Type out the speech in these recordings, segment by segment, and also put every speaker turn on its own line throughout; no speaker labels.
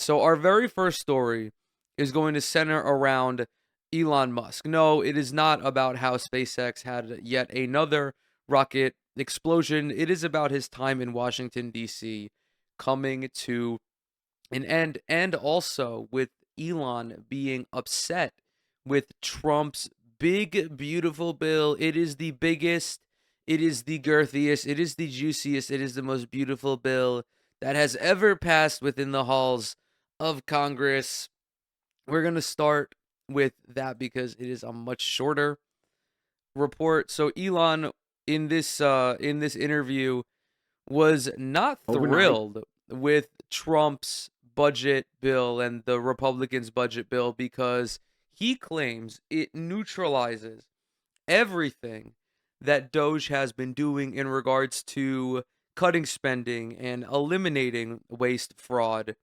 So our very first story is going to center around Elon Musk. No, it is not about how SpaceX had yet another rocket explosion. It is about his time in Washington, D.C. coming to an end, and also with Elon being upset with Trump's big, beautiful bill. It is the biggest, it is the girthiest, it is the juiciest, it is the most beautiful bill that has ever passed within the halls of Congress. We're going to start with that because it is a much shorter report. So Elon in this interview was not
Overnight.
thrilled with Trump's budget bill and the Republicans' budget bill because he claims it neutralizes everything that DOGE has been doing in regards to cutting spending and eliminating waste, fraud,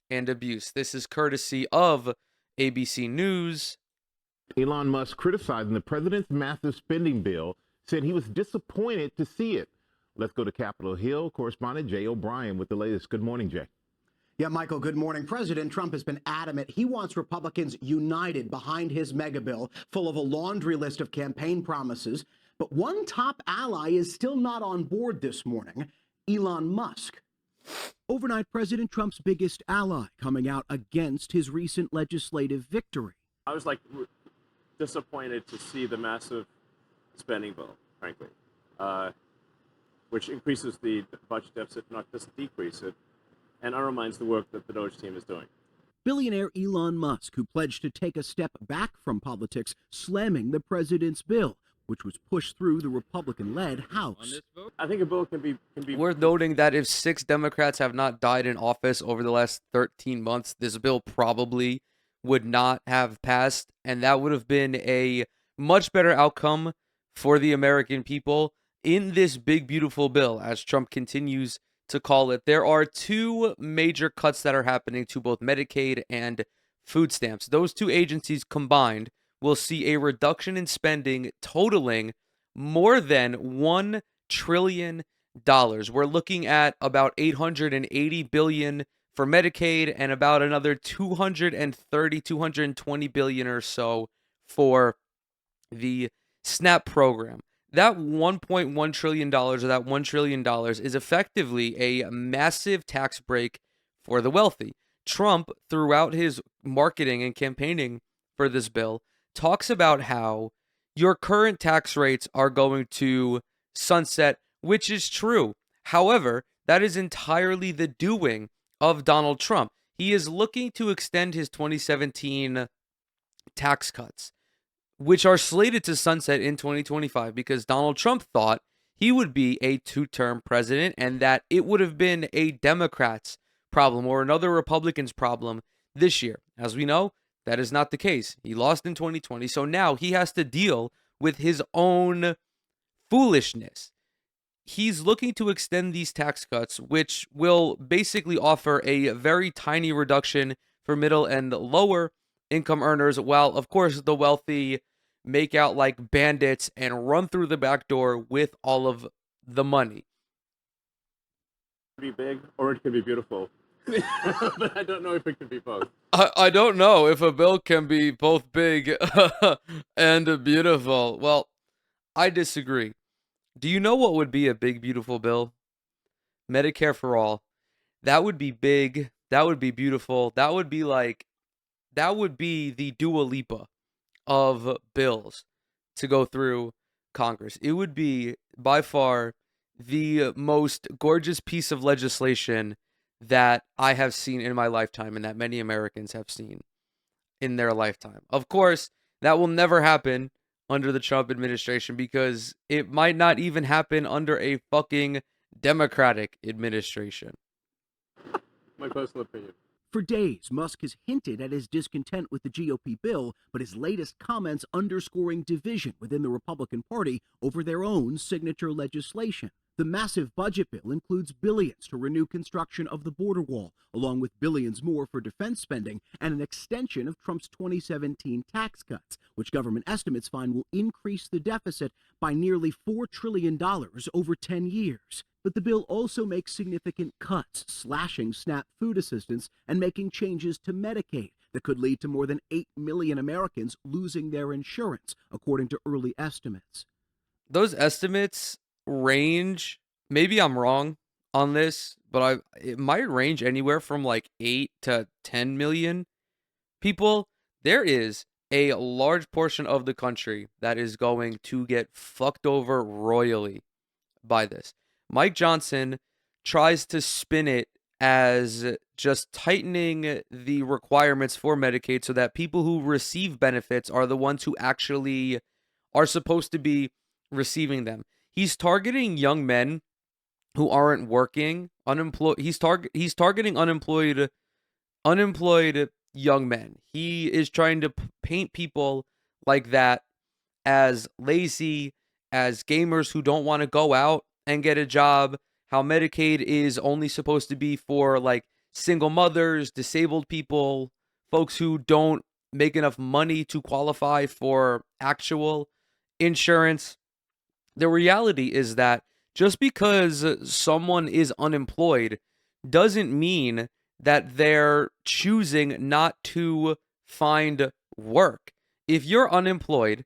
and abuse. This is courtesy of ABC News.
Elon Musk criticizing the president's massive spending bill, said he was disappointed to see it. Let's go to Capitol Hill. Correspondent Jay O'Brien with the latest. Good morning, Jay.
Yeah, Michael, good morning. President Trump has been adamant he wants Republicans united behind his mega bill, full of a laundry list of campaign promises. But one top ally is still not on board this morning, Elon Musk. Overnight, President Trump's biggest ally coming out against his recent legislative victory.
I was disappointed to see the massive spending bill, frankly, which increases the budget deficit, not just decrease it, and undermines the work that the DOGE team is doing.
Billionaire Elon Musk, who pledged to take a step back from politics, slamming the president's bill, which was pushed through the Republican-led House.
I think a bill can be
Worth noting that if 6 Democrats have not died in office over the last 13 months, this bill probably would not have passed, and that would have been a much better outcome for the American people. In this big, beautiful bill, as Trump continues to call it, there are 2 major cuts that are happening to both Medicaid and food stamps. Those 2 agencies combined will see a reduction in spending totaling more than $1 trillion. We're looking at about $880 billion for Medicaid and about another 220 billion or so for the SNAP program. That $1.1 trillion or that $1 trillion is effectively a massive tax break for the wealthy. Trump, throughout his marketing and campaigning for this bill, talks about how your current tax rates are going to sunset, which is true. However, that is entirely the doing of Donald Trump. He is looking to extend his 2017 tax cuts, which are slated to sunset in 2025 because Donald Trump thought he would be a 2-term president and that it would have been a Democrat's problem or another Republican's problem this year. As we know, that is not the case. He lost in 2020, so now he has to deal with his own foolishness. He's looking to extend these tax cuts, which will basically offer a very tiny reduction for middle and lower income earners, while, of course, the wealthy make out like bandits and run through the back door with all of the money.
It could be big or it could be beautiful, but I don't know if it could be both.
I don't know if a bill can be both big and beautiful. Well, I disagree. Do you know what would be a big, beautiful bill? Medicare for all. That would be big. That would be beautiful. That would be the Dua Lipa of bills to go through Congress. It would be by far the most gorgeous piece of legislation that I have seen in my lifetime and that many Americans have seen in their lifetime. Of course, that will never happen under the Trump administration because it might not even happen under a fucking Democratic administration.
My personal opinion.
For days, Musk has hinted at his discontent with the GOP bill, but his latest comments underscoring division within the Republican Party over their own signature legislation. The massive budget bill includes billions to renew construction of the border wall, along with billions more for defense spending and an extension of Trump's 2017 tax cuts, which government estimates find will increase the deficit by nearly $4 trillion over 10 years. But the bill also makes significant cuts, slashing SNAP food assistance and making changes to Medicaid that could lead to more than 8 million Americans losing their insurance, according to early estimates.
Those estimates range, maybe I'm wrong on this, but it might range anywhere from like 8 to 10 million people. There is a large portion of the country that is going to get fucked over royally by this. Mike Johnson tries to spin it as just tightening the requirements for Medicaid so that people who receive benefits are the ones who actually are supposed to be receiving them. He's targeting young men who aren't working, unemployed. He's targeting unemployed young men. He is trying to paint people like that as lazy, as gamers who don't want to go out and get a job, how Medicaid is only supposed to be for like single mothers, disabled people, folks who don't make enough money to qualify for actual insurance. The reality is that just because someone is unemployed doesn't mean that they're choosing not to find work. If you're unemployed,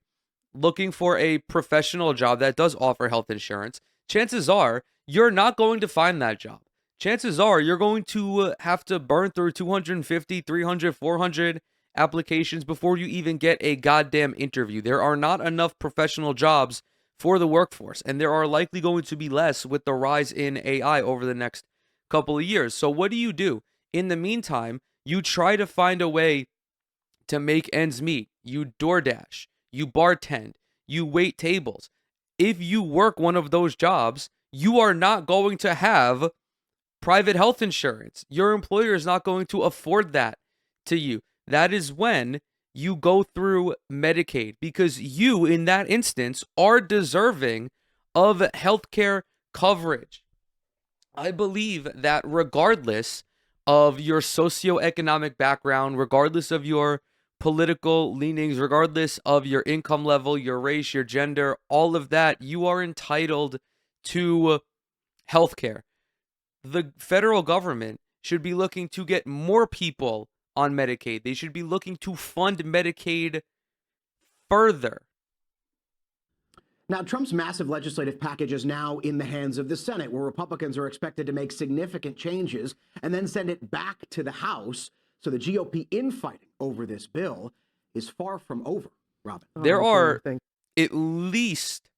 looking for a professional job that does offer health insurance, chances are you're not going to find that job. Chances are you're going to have to burn through 250, 300, 400 applications before you even get a goddamn interview. There are not enough professional jobs for the workforce, and there are likely going to be less with the rise in AI over the next couple of years. So what do? In the meantime, you try to find a way to make ends meet. You DoorDash, you bartend, you wait tables. If you work one of those jobs, you are not going to have private health insurance. Your employer is not going to afford that to you. That is when you go through Medicaid, because you, in that instance, are deserving of healthcare coverage. I believe that regardless of your socioeconomic background, regardless of your political leanings, regardless of your income level, your race, your gender, all of that, you are entitled to healthcare. The federal government should be looking to get more people on Medicaid. They should be looking to fund Medicaid further.
Now, Trump's massive legislative package is now in the hands of the Senate, where Republicans are expected to make significant changes and then send it back to the House. So the GOP infighting over this bill is far from over, Robin.
There are at least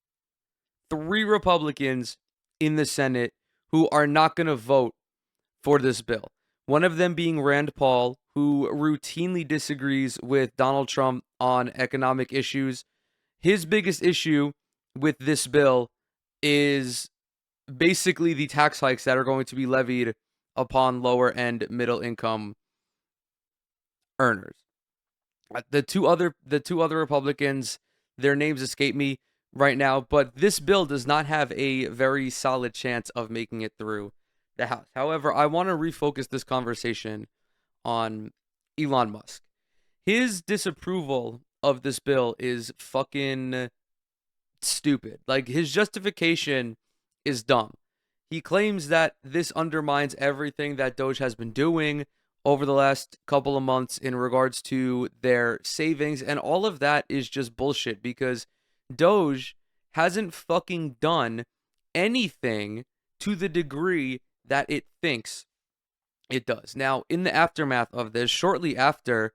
3 Republicans in the Senate who are not going to vote for this bill. One of them being Rand Paul, who routinely disagrees with Donald Trump on economic issues. His biggest issue with this bill is basically the tax hikes that are going to be levied upon lower and middle income earners. The two other Republicans, their names escape me right now, but this bill does not have a very solid chance of making it through the House. However, I want to refocus this conversation on Elon Musk. His disapproval of this bill is fucking stupid. Like, his justification is dumb. He claims that this undermines everything that DOGE has been doing over the last couple of months in regards to their savings, and all of that is just bullshit, because DOGE hasn't fucking done anything to the degree that it thinks it does. Now, in the aftermath of this, shortly after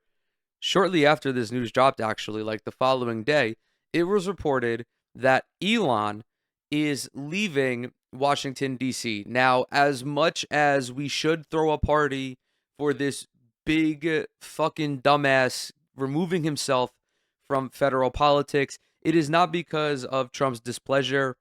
this news dropped, actually, like the following day, it was reported that Elon is leaving Washington, D.C. Now, as much as we should throw a party for this big fucking dumbass removing himself from federal politics, it is not because of Trump's displeasure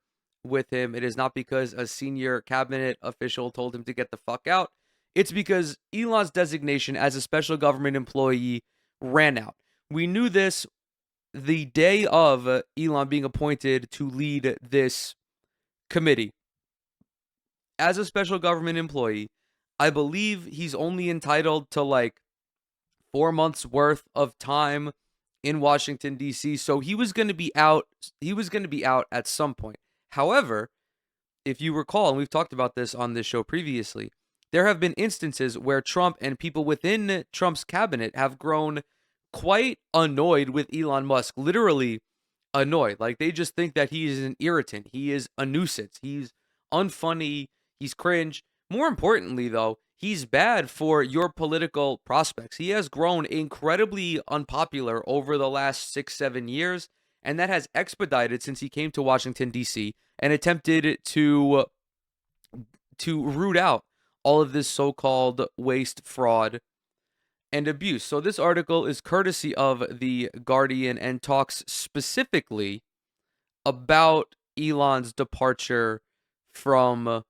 with him. It is not because a senior cabinet official told him to get the fuck out. It's because Elon's designation as a special government employee ran out. We knew this the day of Elon being appointed to lead this committee. as a special government employee, I believe he's only entitled to like 4 months worth of time in Washington, D.C. So he was going to be out. He was going to be out at some point. However, if you recall, and we've talked about this on this show previously, there have been instances where Trump and people within Trump's cabinet have grown quite annoyed with Elon Musk, literally annoyed. Like they just think that he is an irritant. He is a nuisance. He's unfunny. He's cringe. More importantly, though, he's bad for your political prospects. He has grown incredibly unpopular over the last 6-7 years, and that has expedited since he came to Washington, D.C. and attempted to root out all of this so-called waste, fraud, and abuse. So this article is courtesy of The Guardian and talks specifically about Elon's departure from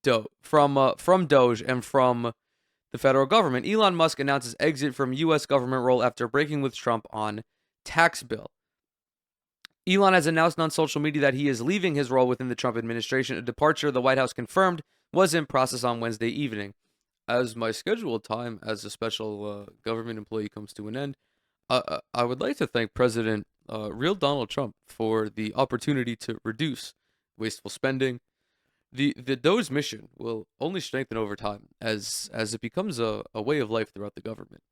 DOGE and from the federal government. Elon Musk announces exit from U.S. government role after breaking with Trump on tax bill. Elon has announced on social media that he is leaving his role within the Trump administration. A departure the White House confirmed was in process on Wednesday evening. As my scheduled time as a special government employee comes to an end, I would like to thank President real Donald Trump for the opportunity to reduce wasteful spending. The DOGE mission will only strengthen over time as it becomes a way of life throughout the government.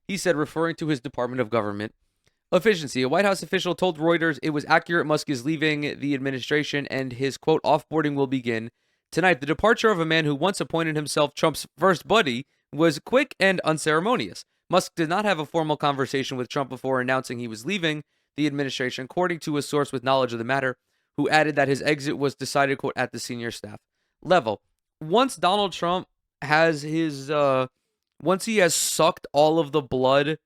He said, referring to his Department of Government efficiency. A White House official told Reuters it was accurate Musk is leaving the administration and his, quote, offboarding will begin tonight. The departure of a man who once appointed himself Trump's first buddy was quick and unceremonious. Musk did not have a formal conversation with Trump before announcing he was leaving the administration, according to a source with knowledge of the matter, who added that his exit was decided, quote, at the senior staff level. Once Donald Trump has his, once he has sucked all of the blood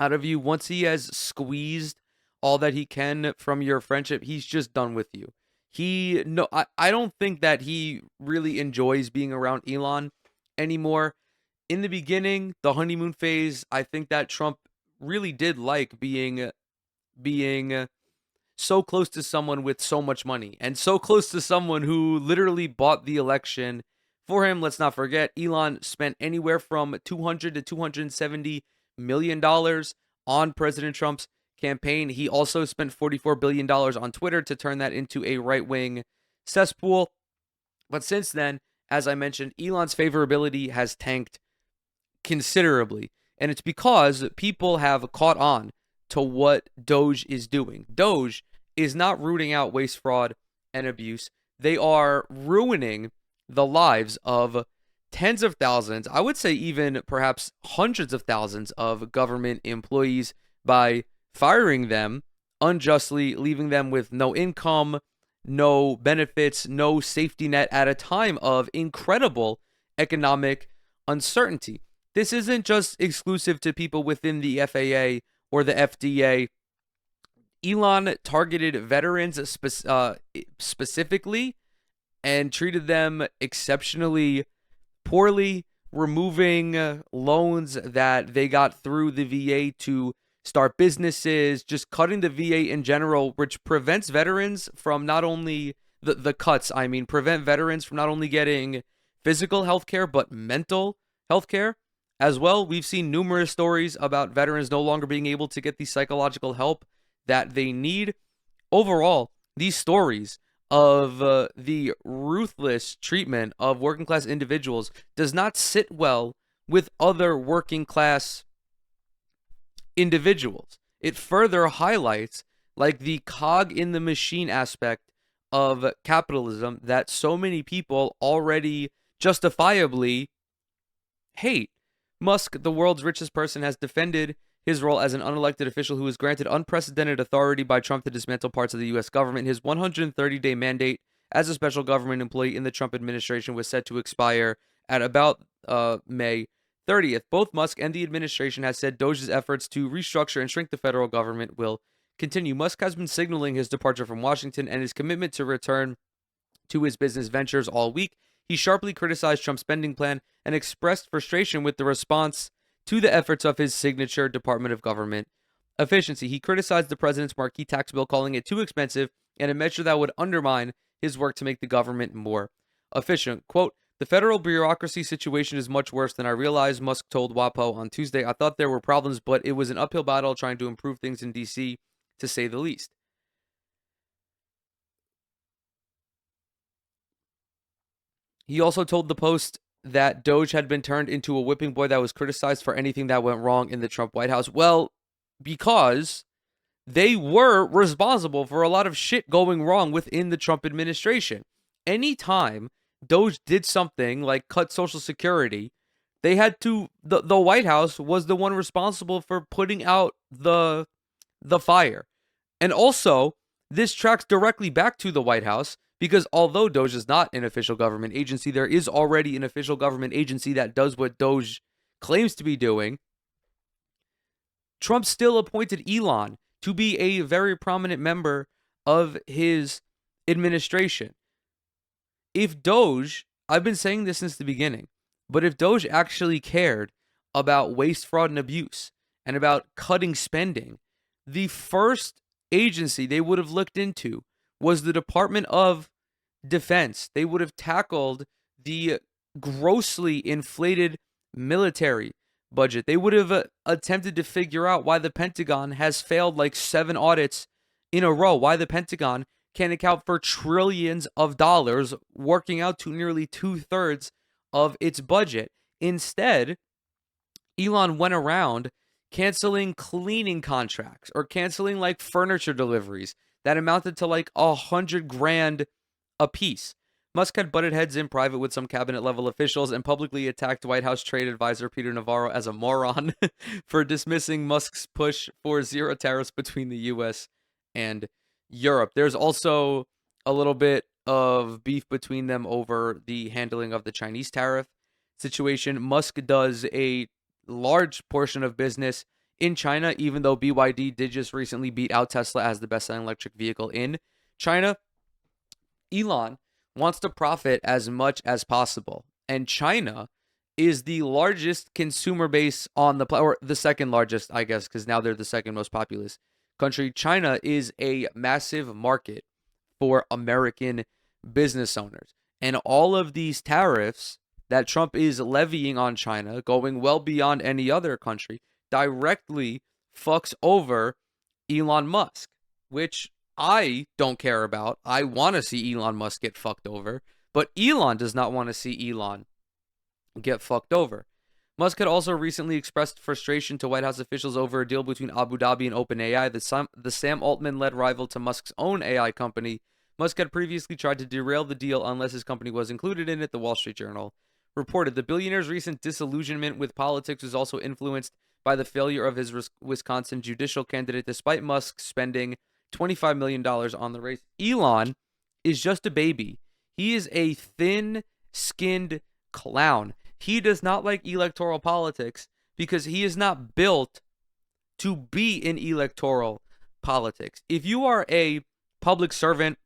out of you, once he has squeezed all that he can from your friendship, he's just done with you. I don't think that he really enjoys being around Elon anymore. In the beginning, the honeymoon phase, I think that Trump really did like being so close to someone with so much money and so close to someone who literally bought the election for him. Let's not forget, Elon spent anywhere from $200 to $270 million on President Trump's campaign. He also spent $44 billion on Twitter to turn that into a right-wing cesspool. But since then, as I mentioned, Elon's favorability has tanked considerably. And it's because people have caught on to what DOGE is doing. DOGE is not rooting out waste, fraud, and abuse. They are ruining the lives of tens of thousands, I would say even perhaps hundreds of thousands of government employees by firing them unjustly, leaving them with no income, no benefits, no safety net at a time of incredible economic uncertainty. This isn't just exclusive to people within the FAA or the FDA. Elon targeted veterans specifically and treated them exceptionally poorly, removing loans that they got through the VA to start businesses, just cutting the VA in general, which prevents veterans from not only prevent veterans from not only getting physical health care, but mental health care as well. We've seen numerous stories about veterans no longer being able to get the psychological help that they need. Overall, these stories of the ruthless treatment of working class individuals does not sit well with other working class individuals. It further highlights like the cog in the machine aspect of capitalism that so many people already justifiably hate. Musk, the world's richest person, has defended his role as an unelected official who was granted unprecedented authority by Trump to dismantle parts of the U.S. government. His 130-day mandate as a special government employee in the Trump administration was set to expire at about May 30th. Both Musk and the administration have said DOGE's efforts to restructure and shrink the federal government will continue. Musk has been signaling his departure from Washington and his commitment to return to his business ventures all week. He sharply criticized Trump's spending plan and expressed frustration with the response to the efforts of his signature Department of Government efficiency. He criticized the president's marquee tax bill, calling it too expensive and a measure that would undermine his work to make the government more efficient. Quote, the federal bureaucracy situation is much worse than I realized, Musk told WAPO on Tuesday. I thought there were problems, but it was an uphill battle trying to improve things in D.C., to say the least. He also told the Post that DOGE had been turned into a whipping boy that was criticized for anything that went wrong in the Trump White House. Well, because they were responsible for a lot of shit going wrong within the Trump administration. Anytime DOGE did something like cut Social Security, they had to, the White House was the one responsible for putting out the fire. And also, this tracks directly back to the White House because although DOGE is not an official government agency, there is already an official government agency that does what DOGE claims to be doing. Trump still appointed Elon to be a very prominent member of his administration. If DOGE, I've been saying this since the beginning, but if DOGE actually cared about waste, fraud, and abuse and about cutting spending, the first agency they would have looked into was the Department of Defense. They would have tackled the grossly inflated military budget. They would have attempted to figure out why the Pentagon has failed like 7 audits in a row, why the Pentagon can't account for trillions of dollars, working out to nearly 2/3 of its budget. Instead, Elon went around canceling cleaning contracts or canceling like furniture deliveries that amounted to like $100,000 a piece. Musk had butted heads in private with some cabinet level officials and publicly attacked White House trade advisor Peter Navarro as a moron for dismissing Musk's push for zero tariffs between the US and Europe. There's also a little bit of beef between them over the handling of the Chinese tariff situation. Musk does a large portion of business in China, even though BYD did just recently beat out Tesla as the best-selling electric vehicle in China. Elon wants to profit as much as possible, and China is the largest consumer base on the planet, or the second largest, I guess, because now they're the second most populous country. China is a massive market for American business owners, and all of these tariffs that Trump is levying on China, going well beyond any other country, directly fucks over Elon Musk, which I don't care about. I want to see Elon Musk get fucked over, but Elon does not want to see Elon get fucked over. Musk had also recently expressed frustration to White House officials over a deal between Abu Dhabi and OpenAI, the Sam Altman-led rival to Musk's own AI company. Musk had previously tried to derail the deal unless his company was included in it, the Wall Street Journal reported. The billionaire's recent disillusionment with politics was also influenced by the failure of his Wisconsin judicial candidate, despite Musk spending $25 million on the race. Elon is just a baby. He is a thin-skinned clown. He does not like electoral politics because he is not built to be in electoral politics. If you are a public servant,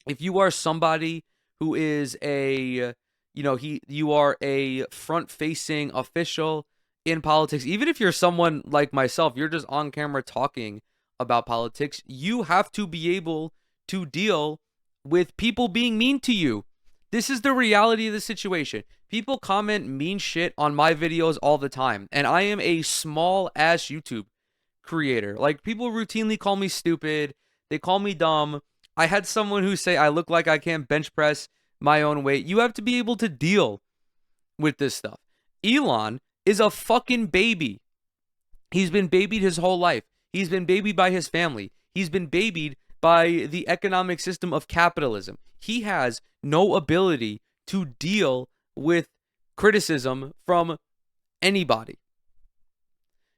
if you are somebody who is you are a front-facing official in politics, even if you're someone like myself, you're just on camera talking about politics, you have to be able to deal with people being mean to you. This is the reality of the situation. People comment mean shit on my videos all the time, and I am a small-ass YouTube creator. Like, people routinely call me stupid. They call me dumb. I had someone who say I look like I can't bench press my own weight. You have to be able to deal with this stuff. Elon is a fucking baby. He's been babied his whole life. He's been babied by his family. He's been babied by the economic system of capitalism. He has no ability to deal with criticism from anybody.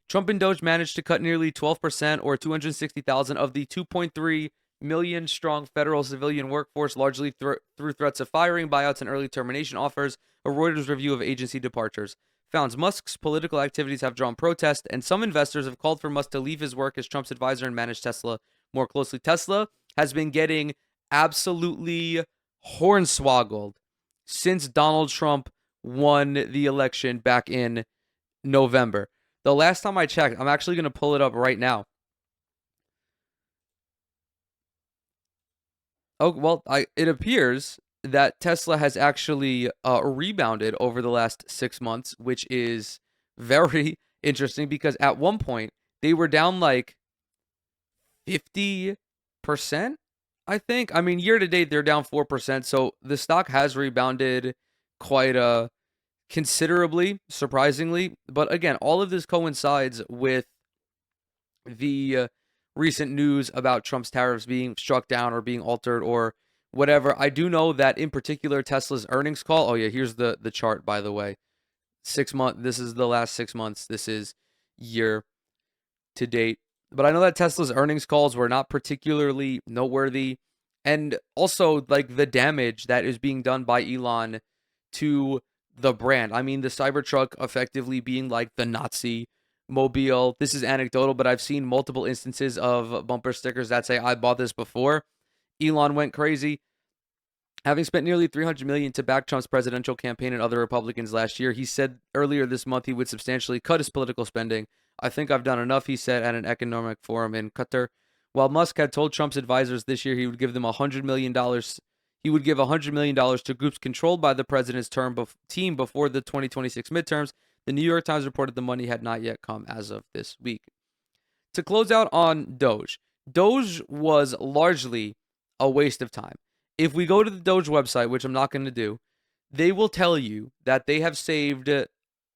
Trump and DOGE managed to cut nearly 12% or 260,000 of the 2.3 million strong federal civilian workforce, largely through threats of firing, buyouts, and early termination offers. A Reuters review of agency departures found Musk's political activities have drawn protest, and some investors have called for Musk to leave his work as Trump's advisor and manage Tesla more closely. Tesla has been getting absolutely hornswoggled since Donald Trump won the election back in November. The last time I checked, I'm actually going to pull it up right now. Oh, well, it appears that Tesla has actually rebounded over the last 6 months, which is very interesting because at one point they were down like 50%, I think. I mean, year to date, they're down 4%. So the stock has rebounded quite considerably, surprisingly. But again, all of this coincides with the recent news about Trump's tariffs being struck down or being altered or whatever. I do know that in particular Tesla's earnings call. Oh yeah, here's the chart, by the way. 6 month. This is the last 6 months. This is year to date. But I know that Tesla's earnings calls were not particularly noteworthy, and also like the damage that is being done by Elon to the brand. I mean, the Cybertruck effectively being like the Nazi mobile. This is anecdotal, but I've seen multiple instances of bumper stickers that say I bought this before. Elon went crazy. Having spent nearly $300 million to back Trump's presidential campaign and other Republicans last year, he said earlier this month he would substantially cut his political spending. I think I've done enough, he said at an economic forum in Qatar. While Musk had told Trump's advisors this year he would give them $100 million, he would give $100 million to groups controlled by the president's team before the 2026 midterms. The New York Times reported the money had not yet come as of this week. To close out on DOGE, DOGE was largely a waste of time. If we go to the DOGE website, which I'm not going to do, they will tell you that they have saved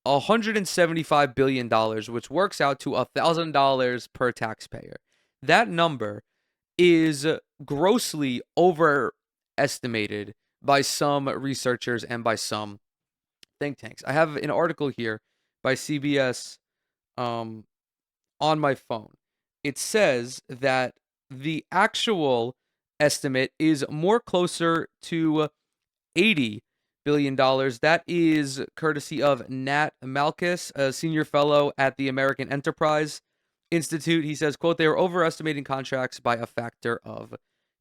$175 billion, which works out to $1,000 per taxpayer. That number is grossly overestimated by some researchers and by some think tanks. I have an article here by CBS on my phone. It says that the actual estimate is more closer to $80 billion. That is courtesy of Nat Malkus, a senior fellow at the American Enterprise Institute. He says, quote, they are overestimating contracts by a factor of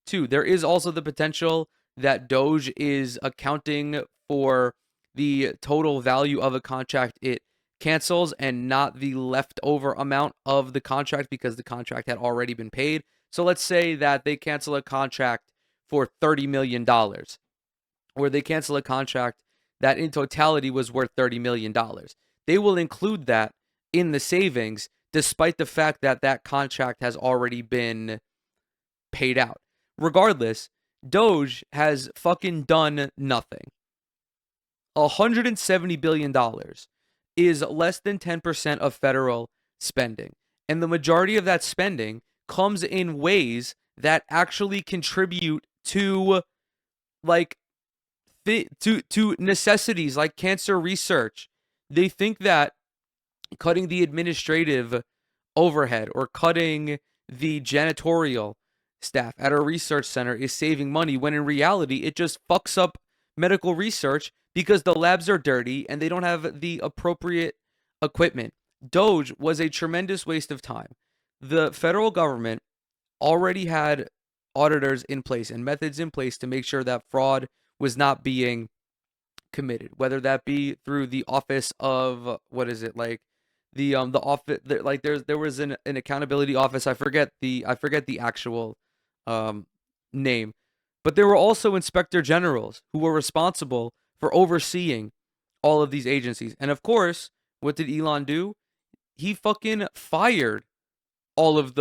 2. There is also the potential that DOGE is accounting for the total value of a contract it cancels and not the leftover amount of the contract because the contract had already been paid. So let's say that they cancel a contract for $30 million, or they cancel a contract that in totality was worth $30 million. They will include that in the savings despite the fact that that contract has already been paid out. Regardless, DOGE has fucking done nothing. $170 billion is less than 10% of federal spending. And the majority of that spending comes in ways that actually contribute to like to necessities like cancer research. They think that cutting the administrative overhead or cutting the janitorial staff at a research center is saving money when in reality it just fucks up medical research because the labs are dirty and they don't have the appropriate equipment. DOGE was a tremendous waste of time. The federal government already had auditors in place and methods in place to make sure that fraud was not being committed, whether that be through the office of what is it like the office like there was an accountability office. I forget the actual name, but there were also inspector generals who were responsible for overseeing all of these agencies. And of course, what did Elon do? He fucking fired all of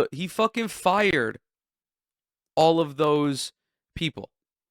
those people.